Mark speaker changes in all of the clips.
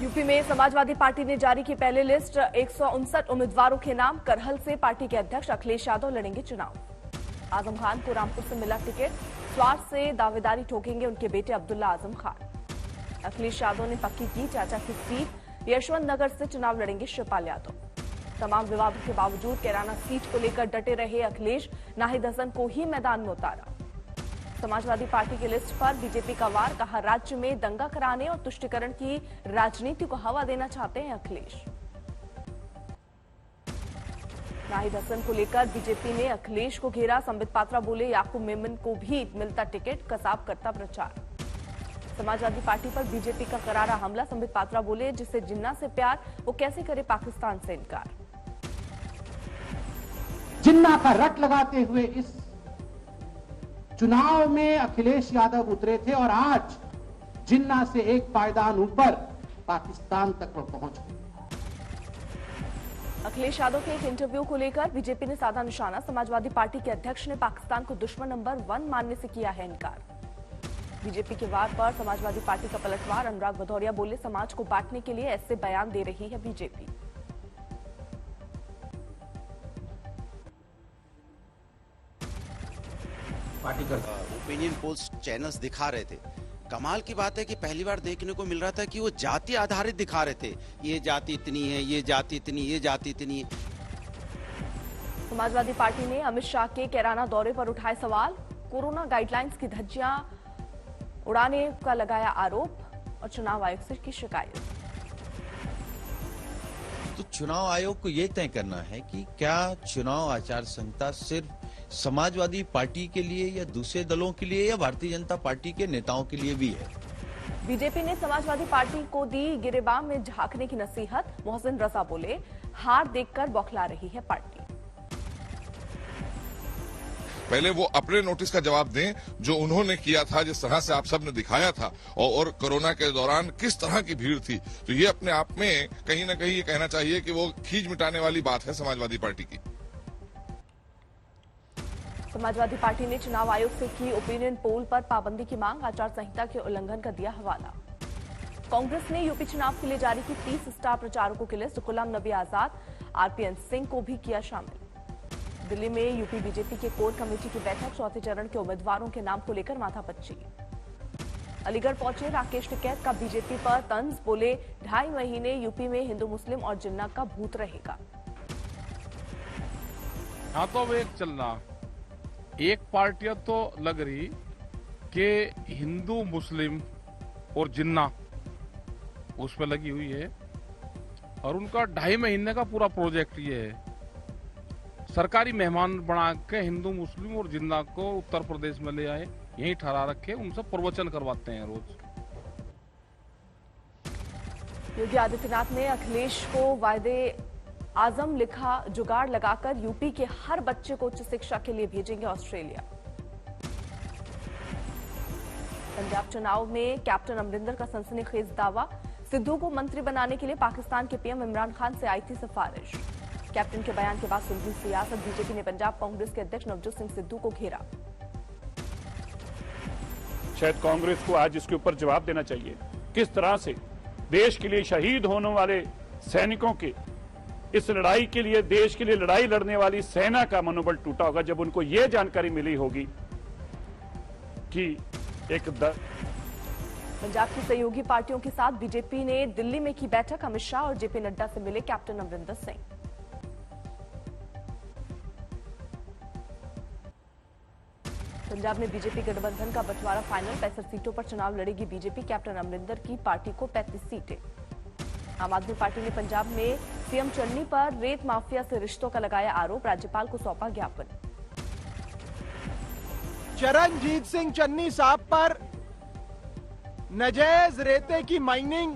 Speaker 1: UP में Samajwadi party ने जारी की पहली लिस्ट। 159 उम्मीदवारों के नाम। करहल से पार्टी के अध्यक्ष अखिलेश यादव लड़ेंगे चुनाव। आजम खान को रामपुर से मिला टिकट। स्वार से दावेदारी ठोकेंगे उनके बेटे अब्दुल्ला आजम खान। अखिलेश यादव ने पक्की की चाचा की सीट। यशवंत नगर से चुनाव लड़ेंगे शिवपाल यादव। तमाम विवादों के बावजूद कैराना सीट को लेकर डटे रहे अखिलेश। नाहिद हसन को ही मैदान में उतारा। समाजवादी पार्टी की लिस्ट पर बीजेपी का वार। कहा, राज्य में दंगा कराने और तुष्टीकरण की राजनीति को हवा देना चाहते हैं अखिलेश। नाहिद हसन को लेकर बीजेपी ने अखिलेश को घेरा। संबित पात्रा बोले, याकूब मेमन को भी मिलता टिकट, कसाब करता प्रचार। समाजवादी पार्टी पर बीजेपी का करारा हमला। संबित पात्रा बोले, जिसे जिन्ना से प्यार वो कैसे करे पाकिस्तान से इनकार।
Speaker 2: जिन्ना का रट लगाते हुए इस चुनाव में अखिलेश यादव उतरे थे और आज जिन्ना से एक पायदान ऊपर पाकिस्तान तक वो पहुंच गए।
Speaker 1: अखिलेश यादव के एक इंटरव्यू को लेकर बीजेपी ने साधा निशाना। समाजवादी पार्टी के अध्यक्ष ने पाकिस्तान को दुश्मन नंबर 1 मानने से किया है इनकार। बीजेपी के वार पर समाजवादी पार्टी का पलटवार। अनुराग भदौरिया बोले, समाज को बांटने के लिए ऐसे बयान दे रही है बीजेपी।
Speaker 3: पार्टी का ओपिनियन पोल्स चैनल्स दिखा रहे थे। कमाल की बात है कि पहली बार देखने को मिल रहा था कि वो जाति आधारित दिखा रहे थे। ये जाति इतनी है, ये जाति इतनी, ये जाति इतनी है।
Speaker 1: समाजवादी पार्टी ने अमित शाह के कैराना दौरे पर उठाए सवाल। कोरोना गाइडलाइंस की धज्जियां उड़ाने का लगाया आरोप और चुनाव आयोग से की शिकायत।
Speaker 4: तो चुनाव आयोग को यह तय करना है कि क्या चुनाव आचार संहिता सिर्फ समाजवादी पार्टी के लिए या दूसरे दलों के लिए या भारतीय जनता पार्टी के नेताओं के लिए भी है।
Speaker 1: बीजेपी ने समाजवादी पार्टी को दी गिरेबान में झांकने की नसीहत। मोहसिन रजा बोले, हार देखकर बौखला रही है पार्टी।
Speaker 5: पहले वो अपने नोटिस का जवाब दें जो उन्होंने किया था, जिस तरह से आप सबने दिखाया था और कोरोना के दौरान किस तरह की भीड़ थी। तो ये अपने आप में कहीं ना कहीं ये कहना चाहिए कि वो खींच मिटाने वाली बात है समाजवादी पार्टी की।
Speaker 1: समाजवादी पार्टी ने चुनाव आयोग से की ओपिनियन पोल पर पाबंदी की मांग। आचार संहिता के उल्लंघन का दिया हवाला। कांग्रेस ने यूपी चुनाव के लिए जारी की 30 स्टार प्रचारकों की लिस्ट। गुलाम नबी आजाद, आरपीएन सिंह को भी किया शामिल। दिल्ली में यूपी बीजेपी के कोर कमेटी की बैठक। चौथे चरण के उम्मीदवारों के नाम को लेकर माथापच्ची। अलीगढ़ पहुंचे राकेश टिकैत का बीजेपी पर तंज। बोले, 2.5 महीने यूपी में हिंदू मुस्लिम और जिन्ना का भूत रहेगा।
Speaker 6: हाँ, तो एक चलना एक पार्टियां तो लग रही कि हिंदू मुस्लिम और जिन्ना उस पर लगी हुई है और उनका 2.5 महीने का पूरा प्रोजेक्ट ये है। सरकारी मेहमान बना के हिंदू मुस्लिम और जिन्ना को उत्तर प्रदेश में ले आए, यहीं ठहरा रखे, उनसे प्रवचन करवाते हैं रोज।
Speaker 1: योगी आदित्यनाथ ने अखिलेश को वायदे आजम लिखा। जुगाड़ लगाकर यूपी के हर बच्चे को उच्च शिक्षा के लिए भेजेंगे ऑस्ट्रेलिया। पंजाब चुनाव में कैप्टन अमरिंदर का सनसनीखेज दावा। सिद्धू को मंत्री बनाने के लिए पाकिस्तान के पीएम इमरान खान से आई थी सिफारिश। कैप्टन के बयान के बाद सुलझी सियासत। बीजेपी ने पंजाब कांग्रेस के अध्यक्ष नवजोत सिंह सिद्धू को घेरा।
Speaker 7: शायद कांग्रेस को आज इसके ऊपर जवाब देना चाहिए, किस तरह से देश के लिए शहीद होने वाले सैनिकों के, इस लड़ाई के लिए, देश के लिए लड़ाई लड़ने वाली सेना का मनोबल टूटा होगा जब उनको यह जानकारी मिली होगी कि एक
Speaker 1: पंजाब की सहयोगी पार्टियों के साथ बीजेपी ने दिल्ली में की बैठक। अमित शाह और जेपी नड्डा से मिले कैप्टन अमरिंदर सिंह। पंजाब में बीजेपी गठबंधन का बंटवारा फाइनल। 65 सीटों पर चुनाव लड़ेगी बीजेपी। कैप्टन अमरिंदर की पार्टी को 35 सीटें। आम आदमी पार्टी ने पंजाब में सीएम चन्नी पर रेत माफिया से रिश्तों का लगाया आरोप। राज्यपाल को सौंपा ज्ञापन।
Speaker 8: चरणजीत सिंह चन्नी साहब पर नाजायज रेते की माइनिंग,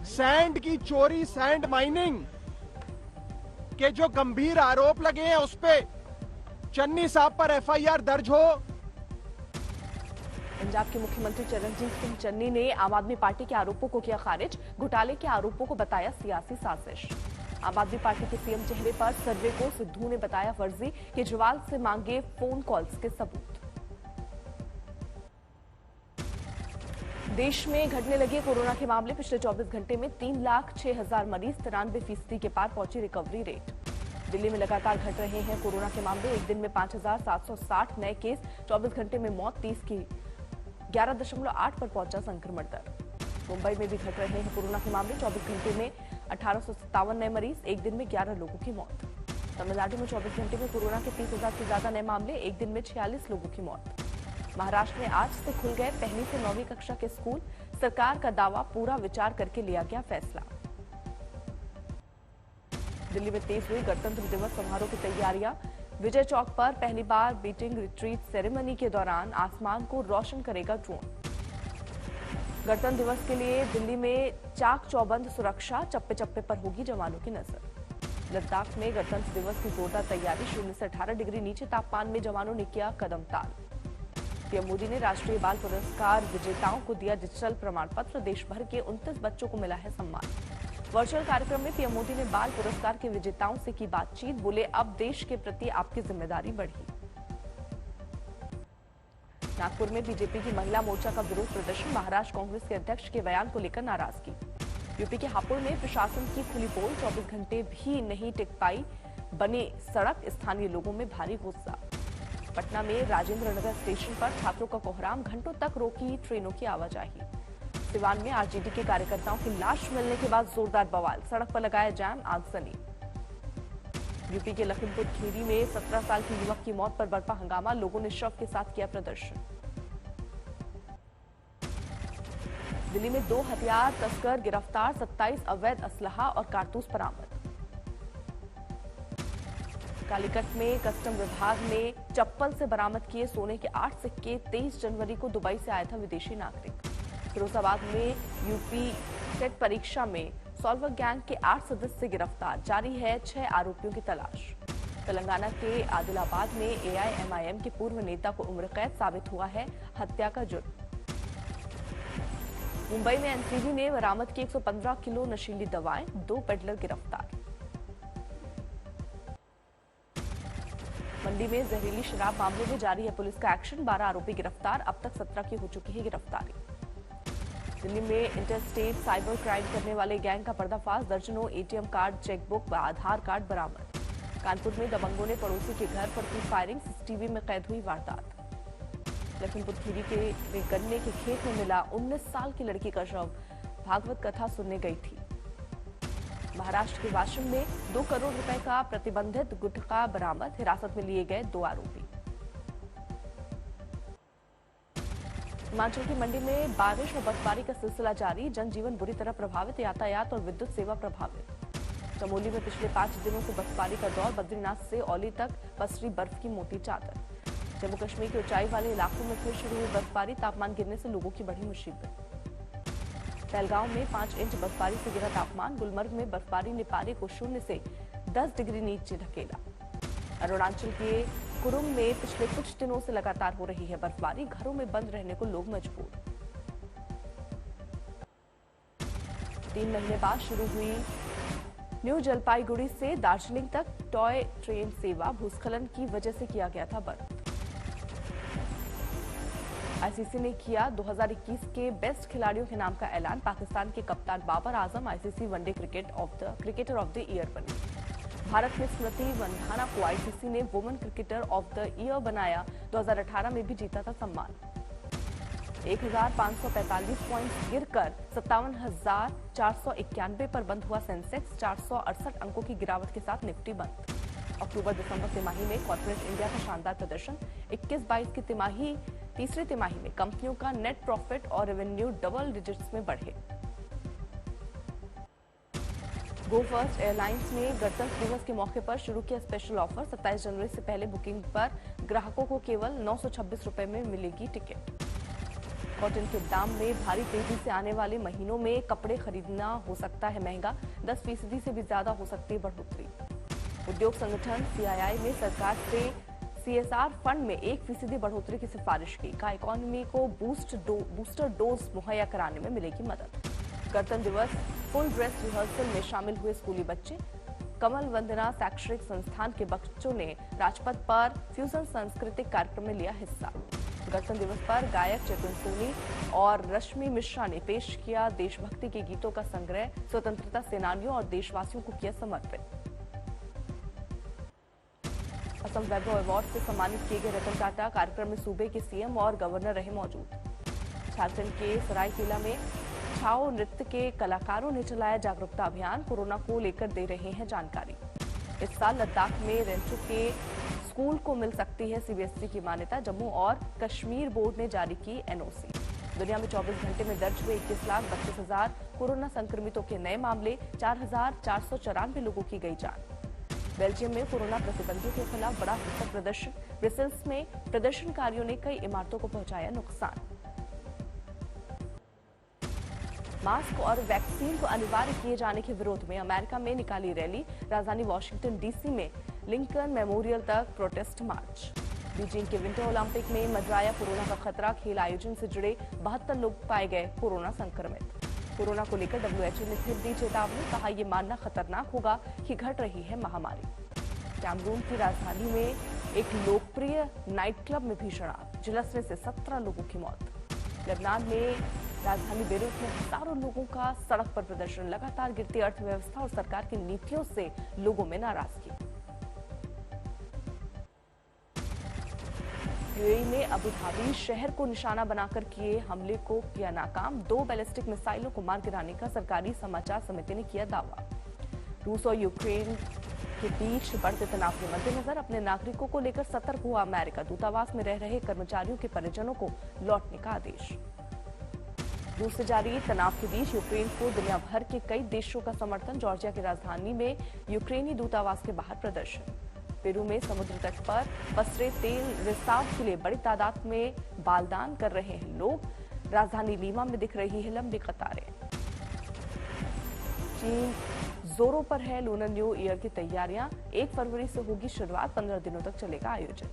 Speaker 8: सैंड की चोरी, सैंड माइनिंग के जो गंभीर आरोप लगे हैं, उस पे चन्नी साहब पर एफआईआर दर्ज हो।
Speaker 1: पंजाब के मुख्यमंत्री चरणजीत सिंह चन्नी ने आम आदमी पार्टी के आरोपों को किया खारिज। घोटाले के आरोपों को बताया सियासी साजिश। आम आदमी पार्टी के सीएम चेहरे पर सर्वे को सिद्धू ने बताया फर्जी। केजरीवाल से मांगे फोन कॉल्स के सबूत। देश में घटने लगे कोरोना के मामले। पिछले 24 घंटे में 3,06,000 मरीज, 93% के पार पहुंची रिकवरी रेट। दिल्ली में लगातार घट रहे हैं कोरोना के मामले। एक दिन में 5,760 नए केस, 24 घंटे में मौत 30 की 11.8 पर पहुंचा संक्रमण दर। मुंबई में भी घट रहे हैं कोरोना के मामले। 24 घंटे में 1857 नए मरीज, एक दिन में 11 लोगों की मौत। तमिलनाडु में 24 घंटे में कोरोना के 30,000 से ज्यादा नए मामले, एक दिन में 46 लोगों की मौत। महाराष्ट्र में आज से खुल गए पहली से 9वीं कक्षा के स्कूल। सरकार का दावा, पूरा विचार करके लिया गया फैसला। दिल्ली में तेज हुई गणतंत्र दिवस समारोह की तैयारियां। विजय चौक पर पहली बार बीटिंग रिट्रीट सेरेमनी के दौरान आसमान को रोशन करेगा ड्रोन। गणतंत्र दिवस के लिए दिल्ली में चाक चौबंद सुरक्षा, चप्पे चप्पे पर होगी जवानों की नजर। लद्दाख में गणतंत्र दिवस की जोरदार तैयारी। 0 से 18 डिग्री नीचे तापमान में जवानों ने किया कदम ताल। पीएम मोदी ने राष्ट्रीय बाल पुरस्कार विजेताओं को दिया डिजिटल प्रमाण पत्र। देश भर के 29 बच्चों को मिला है सम्मान। वर्चुअल कार्यक्रम में पीएम मोदी ने बाल पुरस्कार के विजेताओं से की बातचीत। बोले, अब देश के प्रति आपकी जिम्मेदारी बढ़ी। नागपुर में बीजेपी की महिला मोर्चा का विरोध प्रदर्शन। महाराष्ट्र कांग्रेस के अध्यक्ष के बयान को लेकर नाराजगी। यूपी के हापुड़ में प्रशासन की खुली पोल, 24 घंटे भी नहीं टिक पाई बनी सड़क, स्थानीय लोगों में भारी गुस्सा। पटना में राजेंद्र नगर स्टेशन पर छात्रों का कोहराम, घंटों तक रोकी ट्रेनों की आवाजाही। सिवान में आरजेडी के कार्यकर्ताओं की लाश मिलने के बाद जोरदार बवाल, सड़क पर लगाया जाम, आगजनी। यूपी के लखीमपुर खीरी में 17 साल की युवक की मौत पर बरपा हंगामा, लोगों ने शव के साथ किया प्रदर्शन। दिल्ली में 2 हथियार तस्कर गिरफ्तार, 27 अवैध असलहा और कारतूस बरामद। कालीकट में कस्टम विभाग ने चप्पल से बरामद किए सोने के 8 सिक्के। 23 जनवरी को दुबई से आया था विदेशी नागरिक। फिरोजाबाद में यूपी टेट परीक्षा में सॉल्वर गैंग के 8 सदस्य गिरफ्तार, जारी है 6 आरोपियों की तलाश। तेलंगाना के आदिलाबाद में एआईएमआईएम के पूर्व नेता को उम्र कैद, साबित हुआ है हत्या का जुर्म। मुंबई में एनसीबी ने बरामद की 115 किलो नशीली दवाएं, 2 पेडलर गिरफ्तार। मंडी में जहरीली शराब मामले में जारी है पुलिस का एक्शन, 12 आरोपी गिरफ्तार, अब तक 17 की हो चुकी है गिरफ्तारी। दिल्ली में इंटरस्टेट साइबर क्राइम करने वाले गैंग का पर्दाफाश, दर्जनों एटीएम कार्ड, चेकबुक व आधार कार्ड बरामद। कानपुर में दबंगों ने पड़ोसी के घर पर की फायरिंग, सीसीटीवी में कैद हुई वारदात। लखीमपुर खीरी के गन्ने के खेत में मिला 19 साल की लड़की का शव, भागवत कथा सुनने गई थी। महाराष्ट्र के वाशिम में 2 करोड़ रुपए का प्रतिबंधित गुटखा बरामद, हिरासत में लिए गए 2 आरोपी। हिमाचल की मंडी में बारिश और बर्फबारी का सिलसिला जारी, जनजीवन बुरी तरह प्रभावित, यातायात और विद्युत सेवा प्रभावित। चमोली में पिछले 5 दिनों से बर्फबारी का दौर, बद्रीनाथ से औली तक पसरी बर्फ की मोटी चादर। जम्मू कश्मीर के ऊंचाई वाले इलाकों में फिर शुरू हुई बर्फबारी, तापमान गिरने से लोगों की बढ़ी मुसीबत। पहलगांव में 5 इंच बर्फबारी से गिरा तापमान, गुलमर्ग में बर्फबारी ने पारे को 0 से 10 डिग्री नीचे धकेला। अरुणाचल के कुरुंग में पिछले कुछ दिनों से लगातार हो रही है बर्फबारी, घरों में बंद रहने को लोग मजबूर। 3 महीने बाद शुरू हुई न्यू जलपाईगुड़ी से दार्जिलिंग तक टॉय ट्रेन सेवा, भूस्खलन की वजह से किया गया था बंद। आईसीसी ने किया 2021 के बेस्ट खिलाड़ियों के नाम का ऐलान, पाकिस्तान के कप्तान Babar Azam ICC one day cricketer of the year बने। भारत में स्मृति मंधाना को आईसीसी ने women cricketer of the year बनाया, 2018 में भी जीता था सम्मान। 1545 पॉइंट्स गिरकर 57,491 पर बंद हुआ सेंसेक्स, 468 अंकों की गिरावट के साथ निफ्टी बंद। अक्टूबर-दिसंबर तिमाही में कॉर्पोरेट इंडिया का शानदार प्रदर्शन, 21-22 की तीसरी तिमाही में कंपनियों का नेट प्रॉफिट और रेवेन्यू डबल डिजिट्स में बढ़े। गो फर्स्ट एयरलाइंस ने गणतंत्र दिवस के मौके पर शुरू किया स्पेशल ऑफर, 27 जनवरी से पहले बुकिंग पर ग्राहकों को केवल 926 रुपए में मिलेगी टिकट। कॉटन के दाम में भारी तेजी से आने वाले महीनों में कपड़े खरीदना हो सकता है महंगा, 10% से भी ज्यादा हो सकती है बढ़ोतरी। उद्योग संगठन सीआईआई ने सरकार से सीएसआर फंड में 1% बढ़ोतरी की सिफारिश की, कहा इकोनॉमी को बूस्टर डोज मुहैया कराने में मिलेगी मदद। गणतंत्र दिवस फुल ड्रेस रिहर्सल में शामिल हुए स्कूली बच्चे, कमल वंदना शैक्षणिक संस्थान के बच्चों ने राजपथ पर फ्यूजन सांस्कृतिक कार्यक्रम में लिया हिस्सा। गणतंत्र दिवस पर गायक चेतन सोनी और रश्मि मिश्रा ने पेश किया देशभक्ति के गीतों का संग्रह, स्वतंत्रता सेनानियों और देशवासियों को किया समर्पित। असम वैभव अवार्ड से सम्मानित किए गए रतन टाटा कार्यक्रम में सूबे के सीएम और गवर्नर रहे मौजूद। झारखंड के सरायकेला में छाओ नृत्य के कलाकारों ने चलाया जागरूकता अभियान, कोरोना को लेकर दे रहे हैं जानकारी। इस साल लद्दाख में रेंचो के स्कूल को मिल सकती है सीबीएसई की मान्यता, जम्मू और कश्मीर बोर्ड ने जारी की एनओसी। दुनिया में 24 घंटे में दर्ज हुए 21,32,000 कोरोना संक्रमितों के नए मामले, 4,494 लोगों की गई जान। बेल्जियम में कोरोना प्रतिबंधों के खिलाफ बड़ा हिंसक प्रदर्शन, ब्रसेल्स में प्रदर्शनकारियों ने कई इमारतों को पहुंचाया नुकसान। मास्क और वैक्सीन को अनिवार्य किए जाने के विरोध में अमेरिका में निकाली रैली, राजधानी वॉशिंगटन डीसी में लिंकन मेमोरियल तक प्रोटेस्ट मार्च। बीजिंग के विंटर ओलंपिक में मंडराया कोरोना का खतरा, खेल आयोजन से जुड़े 72 लोग पाए गए कोरोना संक्रमित। कोरोना को लेकर WHO ने फिर दी चेतावनी, कहा यह मानना खतरनाक होगा कि घट रही है महामारी। कैमरून की राजधानी में एक लोकप्रिय नाइट क्लब में भीषण आग, झुलसने से 17 लोगों की मौत। लेबनान में राजधानी बेरूत में हजारों लोगों का सड़क पर प्रदर्शन, लगातार गिरती अर्थव्यवस्था और सरकार की नीतियों से लोगों में नाराजगी। यूएई में अबू धाबी शहर को निशाना बनाकर किए हमले को किया नाकाम, 2 बैलिस्टिक मिसाइलों को मार गिराने का सरकारी समाचार समिति ने किया दावा। रूस और यूक्रेन के बीच बढ़ते तनाव के मद्देनजर अपने नागरिकों को लेकर सतर्क हुआ अमेरिका, दूतावास में रह रहे कर्मचारियों के परिजनों को लौटने का आदेश। रूस से जारी तनाव के बीच यूक्रेन को दुनिया भर के कई देशों का समर्थन, जॉर्जिया की राजधानी में यूक्रेनी दूतावास के बाहर प्रदर्शन। पेरू में समुद्र तट पर पसरे तेल रिसाव के लिए बड़ी तादाद में बालदान कर रहे हैं लोग, राजधानी लीमा में दिख रही है लंबी कतारें। चीन जोरों पर है लूनर न्यू ईयर की तैयारियां, 1 फरवरी से होगी शुरुआत, 15 दिनों तक चलेगा आयोजन।